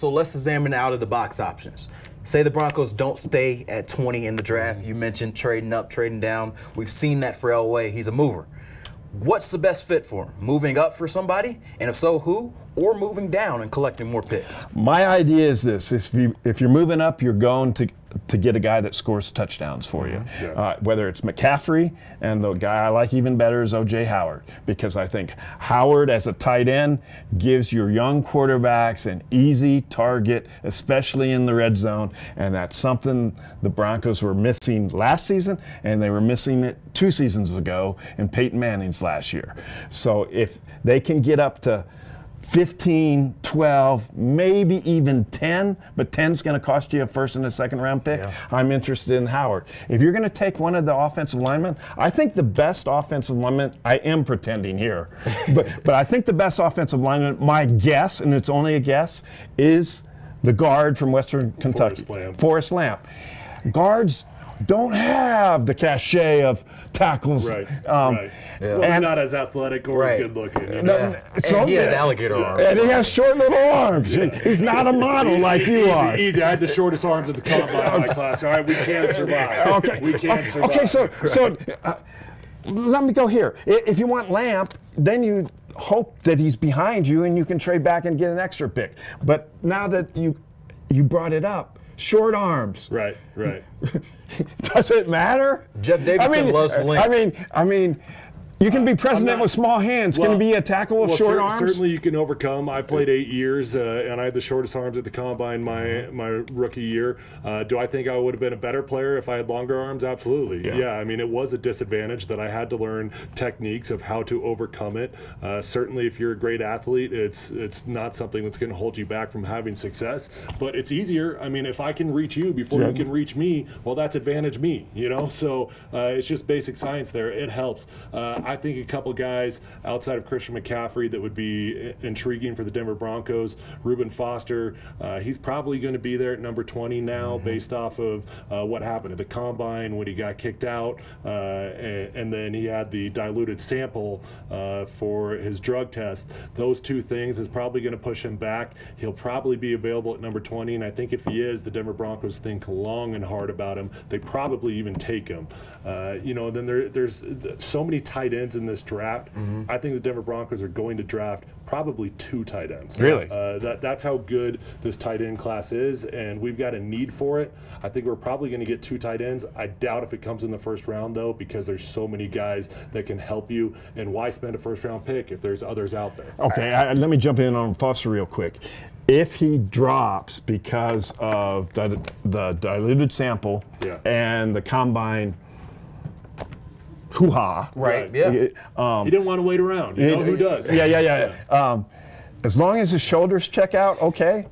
let's examine out of the box options. Say the Broncos don't stay at 20 in the draft. You mentioned trading up, trading down. We've seen that for Elway. He's a mover. What's the best fit for him? Moving up for somebody, and if so, who? Or moving down and collecting more picks? My idea is this: if you're moving up, you're going to get a guy that scores touchdowns for you. Yeah. Whether it's McCaffrey, and the guy I like even better is O.J. Howard, because I think Howard as a tight end gives your young quarterbacks an easy target, especially in the red zone, and that's something the Broncos were missing last season, and they were missing it 2 seasons ago in Peyton Manning's last year. So if they can get up to 15, 12, maybe even 10, but 10's going to cost you a first and a second round pick. Yeah. I'm interested in Howard. If you're going to take one of the offensive linemen, I think the best offensive lineman, I am pretending here, but I think the best offensive lineman, my guess, and it's only a guess, is the guard from Western Kentucky, Forrest Lamp. Guards don't have the cachet of tackles. Right. Right. Yeah. Well, and not as athletic or as good looking. You know? And he has alligator arms. And he has short little arms. Yeah. He's not a model like you are. Easy. I had the shortest arms in the combine in my class. All right, we can survive. Okay. We can survive. Okay, so let me go here. If you want Lamp, then you hope that he's behind you and you can trade back and get an extra pick. But now that you brought it up, short arms. Right, right. Does it matter? Jeff Davidson loves to link. I mean, you can be president with small hands. Can be a tackle with short arms? Certainly you can overcome. I played 8 years, and I had the shortest arms at the combine my rookie year. Do I think I would have been a better player if I had longer arms? Absolutely. Yeah, I mean, it was a disadvantage that I had to learn techniques of how to overcome it. Certainly if you're a great athlete, it's not something that's going to hold you back from having success, but it's easier. I mean, if I can reach you before you can reach me, well, that's advantage me, you know? So it's just basic science there. It helps. I think a couple guys outside of Christian McCaffrey that would be intriguing for the Denver Broncos. Reuben Foster, he's probably going to be there at number 20 now based off of what happened at the combine when he got kicked out, and then he had the diluted sample for his drug test. Those 2 things is probably going to push him back. He'll probably be available at number 20, and I think if he is, the Denver Broncos think long and hard about him. They probably even take him. You know, then there's so many tight ends in this draft. I think the Denver Broncos are going to draft probably 2 tight ends. Really? That's how good this tight end class is, and we've got a need for it. I think we're probably going to get 2 tight ends. I doubt if it comes in the first round, though, because there's so many guys that can help you, and why spend a first-round pick if there's others out there? Okay, let me jump in on Foster real quick. If he drops because of the diluted sample and the combine hoo-ha. Right, yeah. He didn't want to wait around. You know, who does? Yeah. As long as his shoulders check out, okay,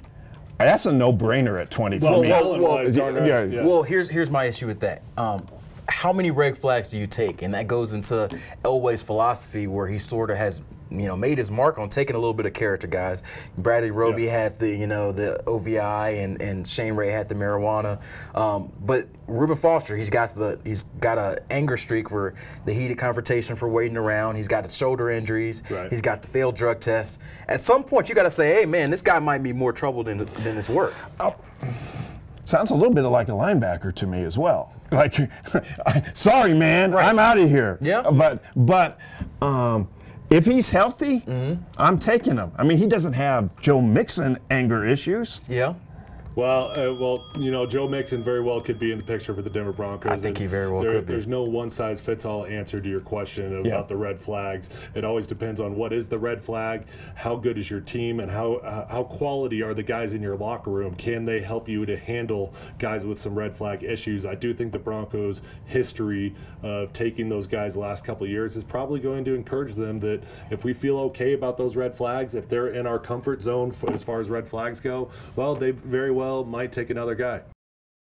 that's a no-brainer at 20 for me. Well, here's my issue with that. How many red flags do you take? And that goes into Elway's philosophy, where he sort of has, made his mark on taking a little bit of character guys. Bradley Roby had the, the OVI, and Shane Ray had the marijuana. But Reuben Foster, he's got a anger streak for the heated confrontation for waiting around. He's got the shoulder injuries. Right. He's got the failed drug tests. At some point, you got to say, hey, man, this guy might be more trouble than it's worth. Sounds a little bit like a linebacker to me as well. Like, sorry, man, I'm out of here. Yeah. But if he's healthy, I'm taking him. I mean, he doesn't have Joe Mixon anger issues. Yeah. Well, Joe Mixon very well could be in the picture for the Denver Broncos. I think he very well could be. There's no one-size-fits-all answer to your question about the red flags. It always depends on what is the red flag, how good is your team, and how quality are the guys in your locker room. Can they help you to handle guys with some red flag issues? I do think the Broncos' history of taking those guys the last couple of years is probably going to encourage them that if we feel okay about those red flags, if they're in our comfort zone as far as red flags go, well, they very well might take another guy.